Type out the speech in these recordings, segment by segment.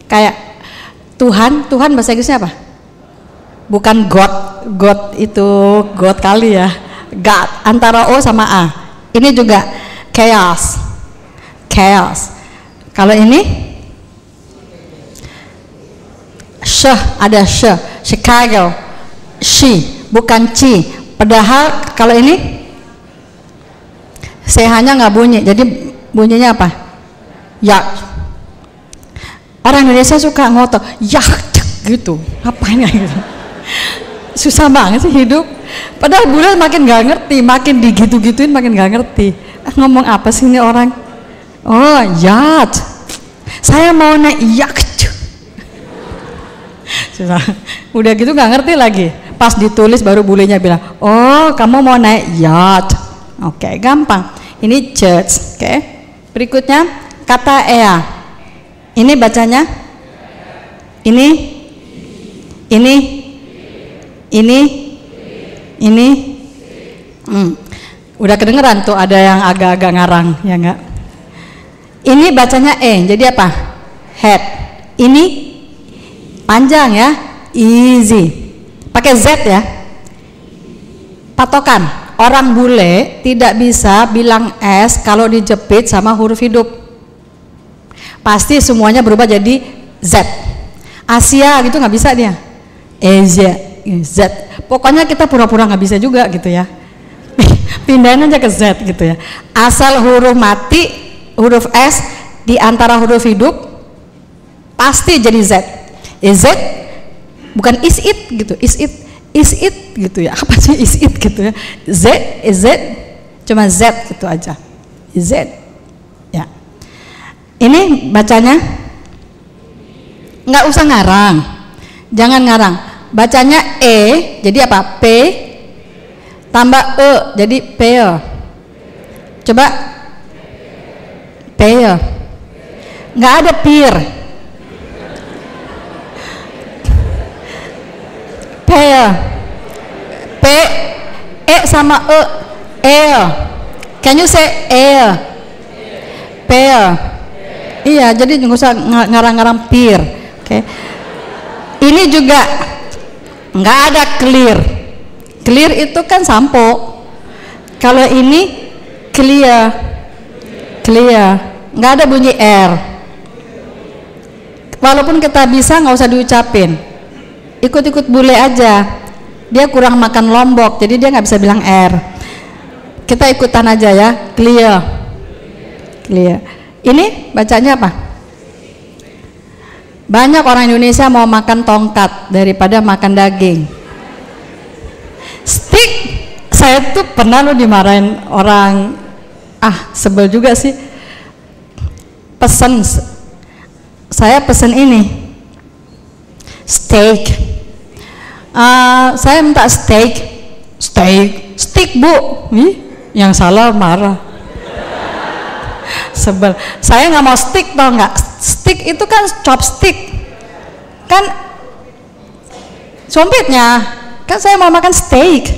Kayak Tuhan bahasa Inggrisnya apa? Bukan God itu God kali ya. God antara O sama A. Ini juga chaos. Kalau ini ada Chicago, she bukan ci. Padahal kalau ini CH-nya nggak bunyi, jadi bunyinya apa? Ya. Orang Indonesia suka ngotot, ya gitu, ngapain ya gitu. Susah banget sih hidup. Padahal bule makin nggak ngerti, makin digitu-gituin makin nggak ngerti. Ngomong apa sih ini orang? Oh, yacht. Saya mau naik yacht. Susah. Udah gitu nggak ngerti lagi. Pas ditulis baru bulenya bilang, oh kamu mau naik yacht. Oke, gampang. Ini church. Oke. Berikutnya kata ea. Ini bacanya. Ini. Udah kedengeran tuh ada yang agak-agak ngarang, ya enggak? Ini bacanya e, jadi apa? Head. Ini panjang ya, easy. Pakai Z ya. Patokan, orang bule tidak bisa bilang S kalau dijepit sama huruf hidup. Pasti semuanya berubah jadi Z. Asia gitu nggak bisa dia. Asia, Z. Pokoknya kita pura-pura nggak bisa juga gitu ya. Pindahin aja ke Z gitu ya. Asal huruf mati, huruf S di antara huruf hidup pasti jadi Z. Is it? Bukan is it gitu. Is it gitu ya. Apa sih is it gitu ya? Z, is it? Cuma Z gitu aja. Is it? Ya. Ini bacanya nggak usah ngarang. Jangan ngarang. Bacanya E, jadi apa? P tambah E, jadi pear. Coba pear. Nggak ada pear. Pear. P, E sama E. Air. Can you say air? Pear. Iya, jadi nggak usah ngarang-ngarang pear. Oke. Ini juga nggak ada clear. Clear itu kan sampo. Kalau ini clear, nggak ada bunyi R. Walaupun kita bisa nggak usah diucapin. Ikut-ikut bule aja. Dia kurang makan lombok, jadi dia nggak bisa bilang R. Kita ikutan aja ya, clear. Ini bacanya apa? Banyak orang Indonesia mau makan tongkat daripada makan daging. Stick, saya tuh pernah lo dimarahin orang, sebel juga sih. Saya pesen ini, steak. Saya minta steak bu. Yang salah marah. Sebel. Saya nggak mau stick, tau nggak? Stick itu kan chopstick, kan sumpitnya. Kan saya mau makan steak,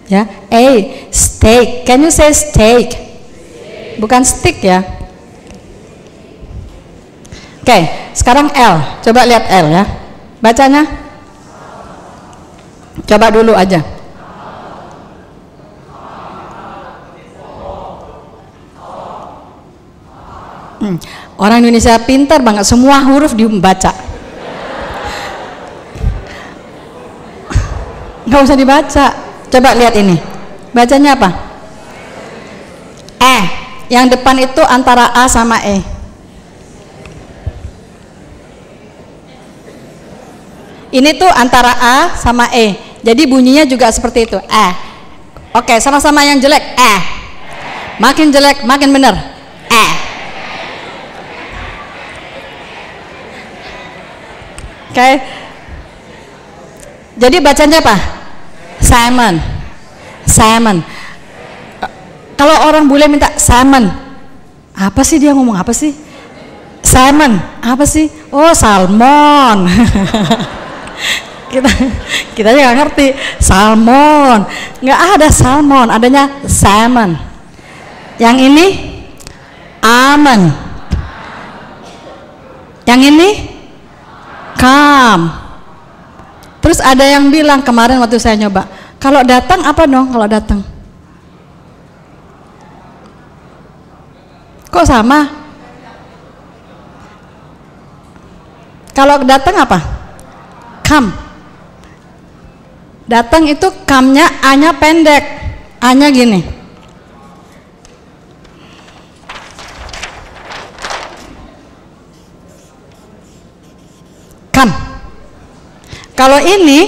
ya. Steak. Can you say steak? Bukan stick ya. Oke, sekarang L. Coba lihat L ya. Bacanya. Coba dulu aja. Orang Indonesia pintar banget, semua huruf dibaca. Nggak usah dibaca. Coba lihat ini. Bacanya apa? Yang depan itu antara A sama E. Ini tuh antara A sama E. Jadi bunyinya juga seperti itu. Oke, sama-sama yang jelek. Makin jelek, makin benar. Oke. Jadi bacanya apa? Salmon. Kalau orang bule minta salmon, apa sih dia ngomong apa sih? Salmon, apa sih? Oh, salmon. kita aja nggak ngerti. Salmon, nggak ada salmon, adanya salmon. Yang ini almond. Yang ini calm. Terus ada yang bilang kemarin waktu saya nyoba, kalau datang apa dong kalau datang? Kok sama? Kalau datang apa? Come. Datang itu come-nya A-nya pendek. A-nya gini. Come. Kalau ini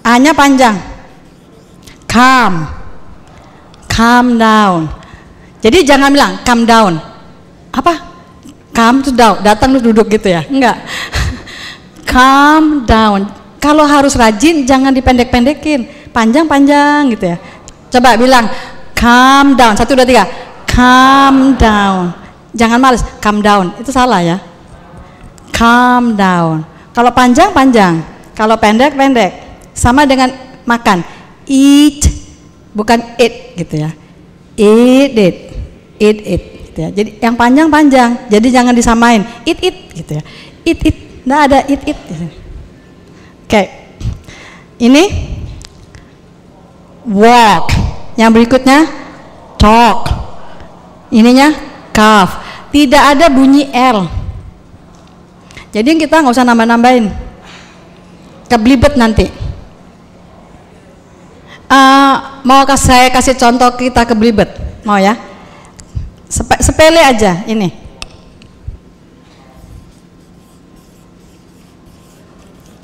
A-nya panjang. Come. Calm down. Jadi jangan bilang calm down. Apa? Calm to down. Datang lu duduk gitu ya? Enggak. Calm down. Kalau harus rajin jangan dipendek-pendekin. Panjang-panjang gitu ya. Coba bilang calm down. 1, 2, 3. Calm down. Jangan males. Calm down. Itu salah ya. Calm down. Kalau panjang-panjang. Kalau pendek-pendek. Sama dengan makan. Eat. Bukan eat gitu ya. Eat it. Eat it gitu ya. Jadi yang panjang-panjang. Jadi jangan disamain. Eat it gitu ya. Eat it. Nggak ada eat it gitu. Oke. Ini walk. Yang berikutnya talk. Ininya cough. Tidak ada bunyi L. Jadi kita nggak usah nambah-nambahin. Keblibet nanti. Mau saya kasih contoh kita keblibet, mau ya? Sepele aja ini.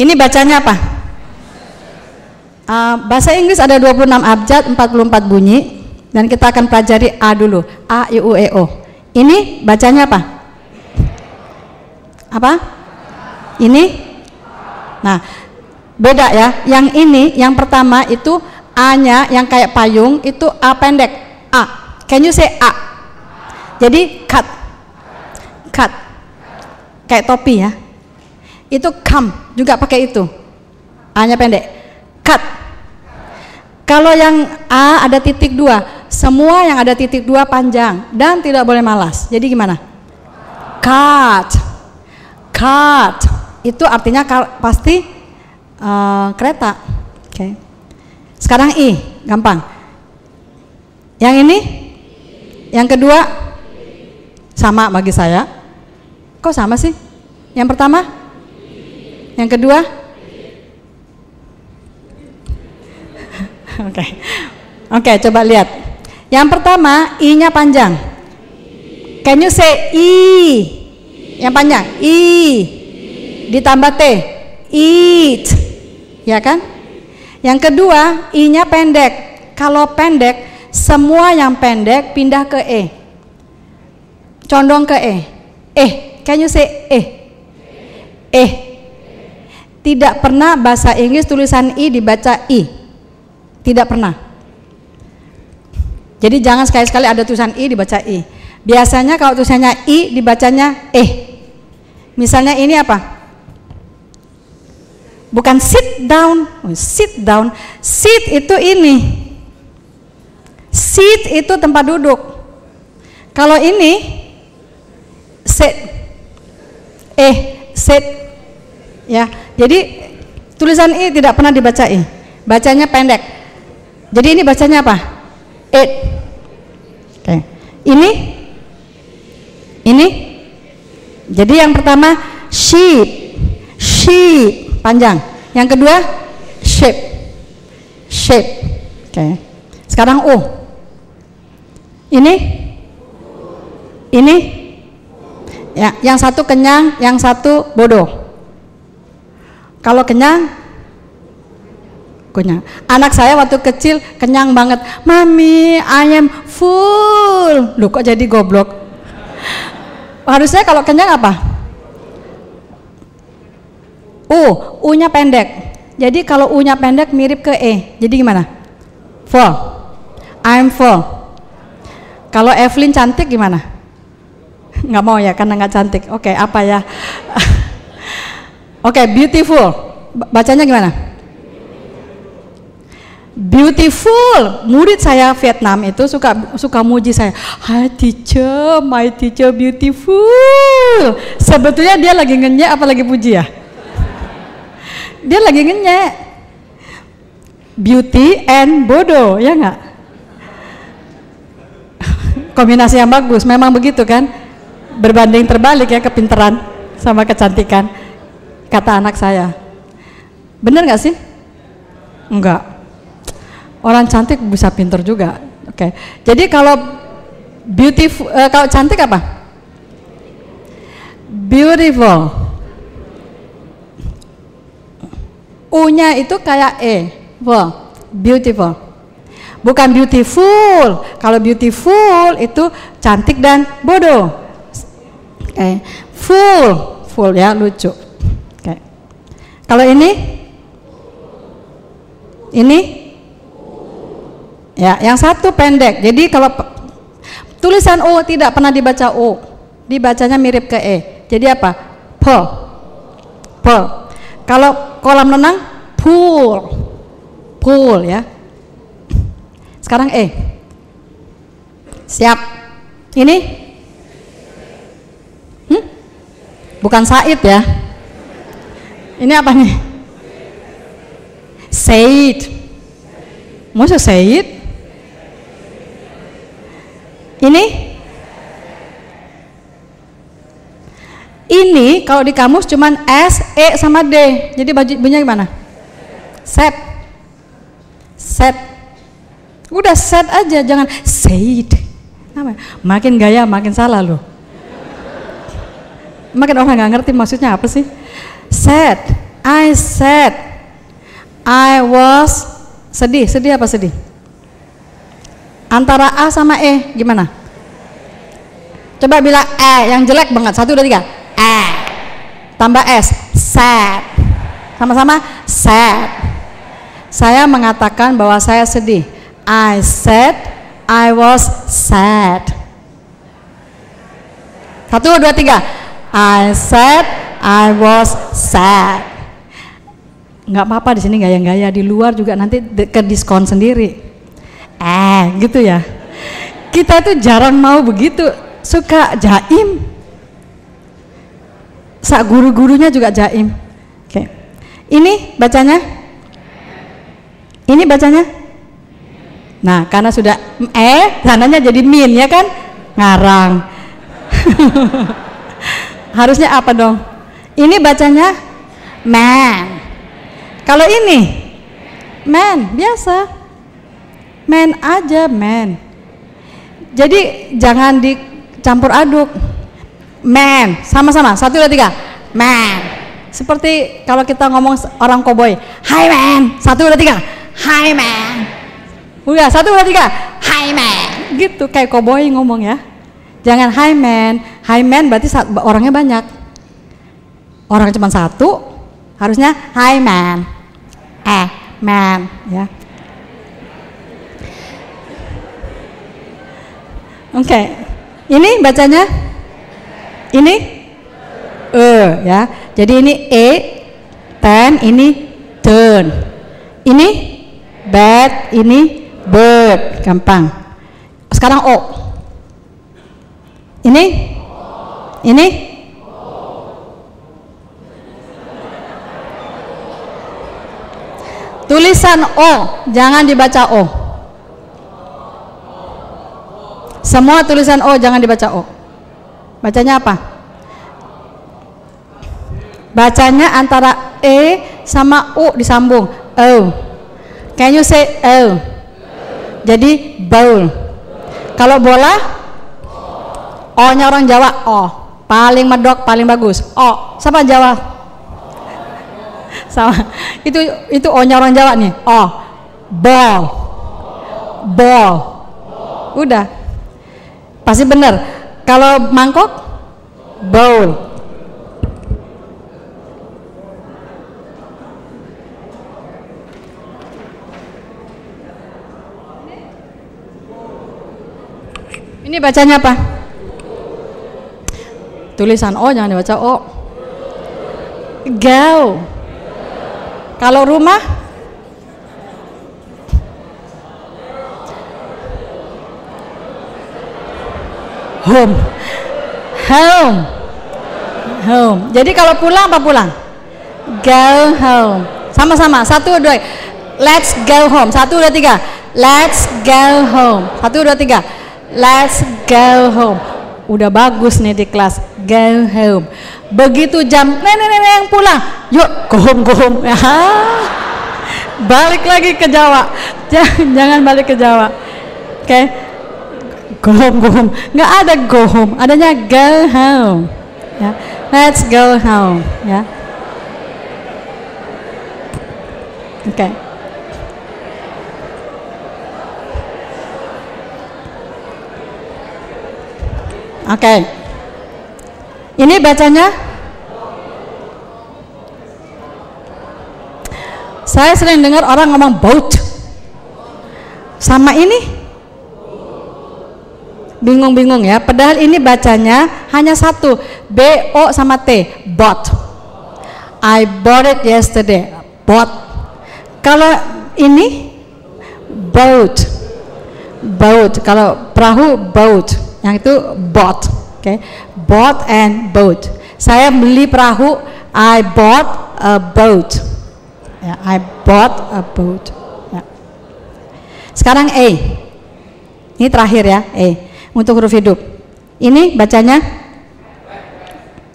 Ini bacanya apa? Bahasa Inggris ada 26 abjad, 44 bunyi, dan kita akan pelajari A dulu. A, I, U, E, O. Ini bacanya apa? Apa? Ini? Nah, beda ya. Yang ini, yang pertama itu A-nya yang kayak payung itu A pendek. A. Can you say A? Jadi cut. Cut. Kayak topi ya. Itu come juga pakai itu. A-nya pendek. Cut. Kalau yang A ada titik 2, semua yang ada titik 2 panjang dan tidak boleh malas. Jadi gimana? Cut. Cut. Itu artinya pasti kereta. Oke. Okay. Sekarang I, gampang. Yang ini? Yang kedua? Sama bagi saya. Kok sama sih? Yang pertama? Yang kedua? Oke. Oke, coba lihat. Yang pertama, I-nya panjang. Can you say I? Yang panjang, I. Ditambah T. Eat. Ya kan? Yang kedua, I-nya pendek. Kalau pendek, semua yang pendek pindah ke E. Condong ke E. Can you say E? Tidak pernah bahasa Inggris tulisan I dibaca I. Tidak pernah. Jadi jangan sekali-sekali ada tulisan I dibaca I. Biasanya kalau tulisannya I dibacanya Misalnya ini apa? Bukan sit down, sit down. Sit itu ini. Sit itu tempat duduk. Kalau ini sit. Sit. Ya. Jadi tulisan I tidak pernah dibaca I. Bacanya pendek. Jadi ini bacanya apa? It. Oke. Ini. Jadi yang pertama sheep. Sheep. Panjang. Yang kedua shape. Oke. Sekarang U. Ini ya, yang satu kenyang, yang satu bodoh. Kalau kenyang anak saya waktu kecil kenyang banget. Mami, I am full. Loh, kok jadi goblok? Harusnya kalau kenyang apa? U-nya pendek. Jadi kalau U-nya pendek mirip ke E. Jadi gimana? Full. I'm full. Kalau Evelyn cantik gimana? Nggak mau ya, karena nggak cantik. Oke, apa ya? Oke, beautiful. Bacanya gimana? Beautiful. Murid saya Vietnam itu suka muji saya. Hi teacher, my teacher beautiful. Sebetulnya dia lagi ngenyek apa lagi puji ya? Dia lagi ngenyek. Beauty and bodoh, ya nggak? Kombinasi yang bagus, memang begitu kan? Berbanding terbalik ya, kepinteran sama kecantikan, kata anak saya. Bener nggak sih? Enggak. Orang cantik bisa pinter juga. Oke. Jadi kalau beautiful, kalau cantik apa? Beautiful. U-nya itu kayak E. Beautiful. Bukan beautiful. Kalau beautiful itu cantik dan bodoh. Oke. Full ya, lucu. Oke. Kalau ini ya, yang satu pendek. Jadi kalau tulisan O tidak pernah dibaca O, dibacanya mirip ke E. Jadi apa? Pearl. Kalau kolam renang, pool ya. Sekarang E. Siap. Ini? Bukan Said ya. Ini apa nih? Said. Masa Said? Ini kalau di kamus cuman S, E sama D. Jadi bunyinya gimana? Set. Udah set aja, jangan Said. Makin gaya makin salah loh. Makin orang nggak ngerti maksudnya apa sih. Sad. I said I was sedih. Sedih apa sedih? Antara A sama E gimana? Coba bilang E yang jelek banget. 1, 2, 3. E tambah S. Sad. Sama-sama sad. Saya mengatakan bahwa saya sedih. I said I was sad. 1, 2, 3. I said I was sad. Nggak apa-apa di sini gaya-gaya, di luar juga nanti ke diskon sendiri. Gitu ya. Kita itu jarang mau begitu, suka jaim. Guru-gurunya juga jaim. Oke. Ini bacanya? Ini bacanya? Nah, karena sudah sananya jadi min ya kan? Ngarang. Harusnya apa dong? Ini bacanya man. Kalau ini man, biasa. Man aja, man. Jadi jangan dicampur aduk. Man, sama-sama. 1, 2, 3. Man. Seperti kalau kita ngomong orang koboi. Hi man. 1, 2, 3. Hi man. Udah 1, 2, 3. Hi man. Gitu kayak koboi ngomong ya. Jangan hi man. Hi man berarti orangnya banyak. Orang cuma 1, harusnya hi man. Man ya. Oke. Ini bacanya ini ya. Jadi ini ten, ini turn. Ini bat, ini bird. Gampang. Sekarang O. Ini tulisan O, jangan dibaca O. Semua tulisan O jangan dibaca O. Bacanya apa? Bacanya antara E sama U disambung. O. Can you say O? Jadi bowl. Kalau bola, O-nya orang Jawa, O. Paling medok, paling bagus. O. Siapa Jawa? Sama. Itu O-nya orang Jawa nih. O. Ball. Udah. Pasti benar. Kalau mangkok, bowl. Ini bacanya apa? Tulisan O jangan dibaca O. Go. Kalau rumah home. Home. Home. Jadi kalau pulang apa pulang? Go home. Sama-sama. 1, 2. Let's go home. 1, 2, 3. Let's go home. 1, 2, 3. Let's go home. Udah bagus nih di kelas. Go home. Begitu jam nenek yang pulang, yuk go home. Balik lagi ke Jawa. Jangan balik ke Jawa. Oke. Go home. Nggak ada go home, adanya go home. Ya. Let's go home. Ya. Oke. Oke. Ini bacanya. Saya sering dengar orang ngomong boat. Sama ini bingung-bingung ya. Padahal ini bacanya hanya satu, B-O sama T, bought. I bought it yesterday. Bought. Kalau ini boat. Boat. Kalau perahu boat. Yang itu bought. Oke. Bought and boat. Saya beli perahu, I bought a boat. Ya, I bought a boat. Ya. Sekarang A. Ini terakhir ya, A. Untuk huruf hidup. Ini bacanya?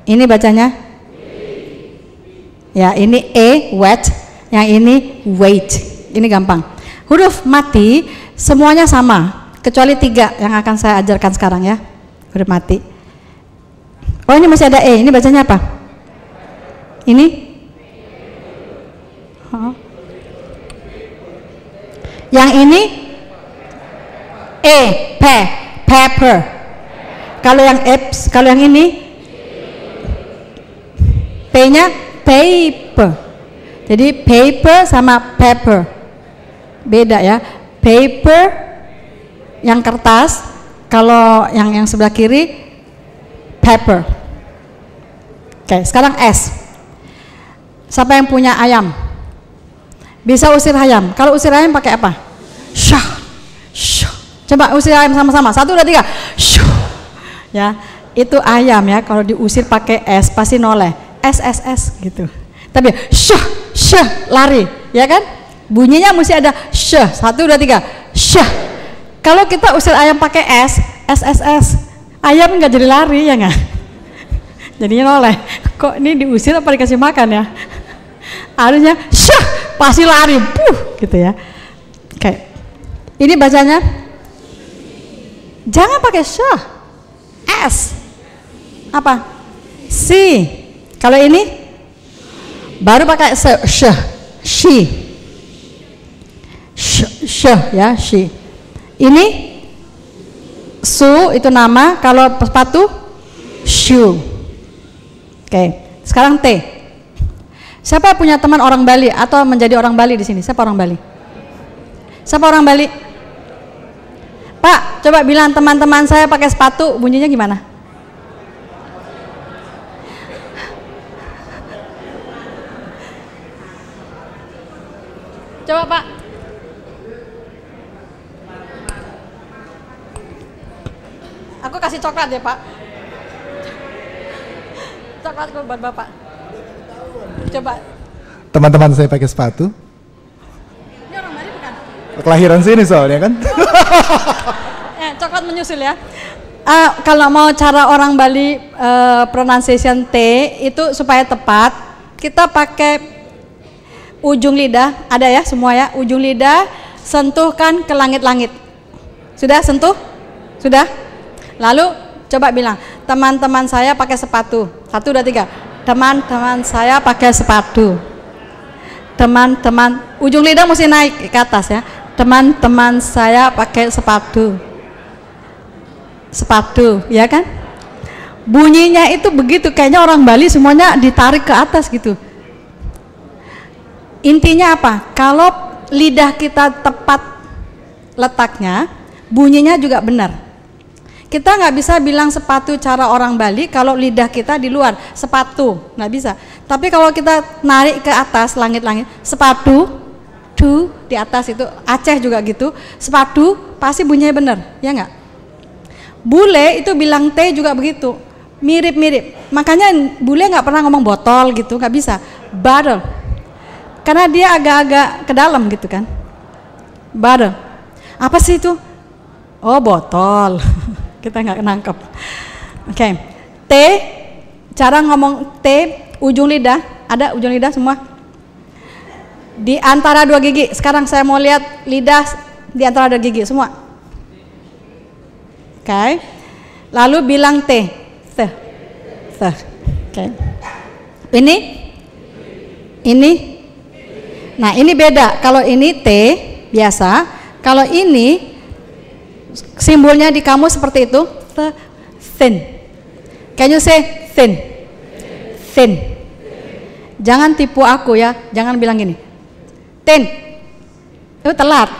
Ini bacanya? Ya, ini A, wet. Yang ini wait. Ini gampang. Huruf mati semuanya sama, kecuali 3 yang akan saya ajarkan sekarang ya. Huruf mati. Oh, ini masih ada E. Ini bacanya apa? Ini? Yang ini E, pepper. Kalau yang Eps, kalau yang ini P-nya paper. Jadi paper sama pepper beda ya. Paper yang kertas, kalau yang sebelah kiri pepper. Oke, sekarang S. Siapa yang punya ayam? Bisa usir ayam. Kalau usir ayam pakai apa? Syah. Coba usir ayam sama-sama. 1, 2, 3. Syuh. Ya, itu ayam ya. Kalau diusir pakai S pasti noleh. S gitu. Tapi syah lari, ya kan? Bunyinya mesti ada syah. 1, 2, 3. Syah. Kalau kita usir ayam pakai S, ayam nggak jadi lari ya nggak? Jadinya noleh. Kok ini diusir apa dikasih makan ya? Harusnya syah, pasti lari, gitu ya. Oke. Ini bacanya jangan pakai syah. S. Apa? C. Kalau ini baru pakai syah. She. Syah ya, she. Ini su itu nama, kalau sepatu shoe. Oke, sekarang T. Siapa punya teman orang Bali atau menjadi orang Bali di sini? Siapa orang Bali? Siapa orang Bali? Pak, coba bilang teman-teman saya pakai sepatu, bunyinya gimana? Coba Pak. Aku kasih coklat ya Pak. Coklat buat Bapak. Coba. Teman-teman saya pakai sepatu. Ini orang Bali bukan? Kelahiran sini soalnya kan. Coklat menyusul ya. Kalau mau cara orang Bali pronunciation T itu supaya tepat, kita pakai ujung lidah, ada ya semua ya, ujung lidah sentuhkan ke langit-langit. Sudah sentuh? Sudah? Lalu coba bilang, teman-teman saya pakai sepatu. 1, 2, 3. Teman-teman saya pakai sepatu. Teman-teman, ujung lidah mesti naik ke atas ya. Teman-teman saya pakai sepatu. Sepatu, ya kan? Bunyinya itu begitu, kayaknya orang Bali semuanya ditarik ke atas gitu. Intinya apa? Kalau lidah kita tepat letaknya, bunyinya juga benar. Kita nggak bisa bilang sepatu cara orang Bali kalau lidah kita di luar, sepatu, nggak bisa. Tapi kalau kita narik ke atas langit-langit, sepatu, tu di atas itu, Aceh juga gitu, sepatu pasti bunyinya benar, ya nggak? Bule itu bilang T juga begitu, mirip-mirip. Makanya bule nggak pernah ngomong botol gitu, nggak bisa. Bottle, karena dia agak-agak ke dalam gitu kan. Bottle, apa sih itu? Oh botol, kita nggak nangkep. Oke. T, cara ngomong T, ujung lidah, ada ujung lidah semua? Di antara dua gigi. Sekarang saya mau lihat lidah di antara dua gigi semua. Oke. Lalu bilang T. T. Oke. Ini? Nah, ini beda. Kalau ini T biasa, kalau ini simbolnya di kamus seperti itu, thin. Can you say thin? Thin. Jangan tipu aku ya, jangan bilang gini. Thin. Itu telat.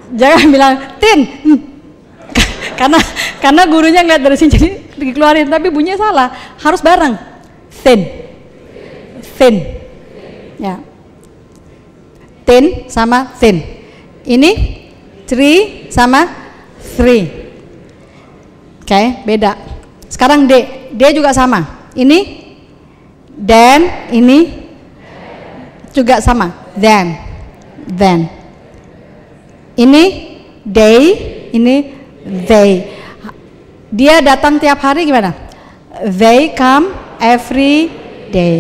Jangan bilang tin, karena gurunya ngeliat dari sini jadi dikeluarin, tapi bunyinya salah, harus bareng, thin, ya, tin sama thin. Ini three sama three, oke, beda. Sekarang D juga sama. Ini then, ini juga sama, then. Ini day, ini they. Dia datang tiap hari gimana? They come every day.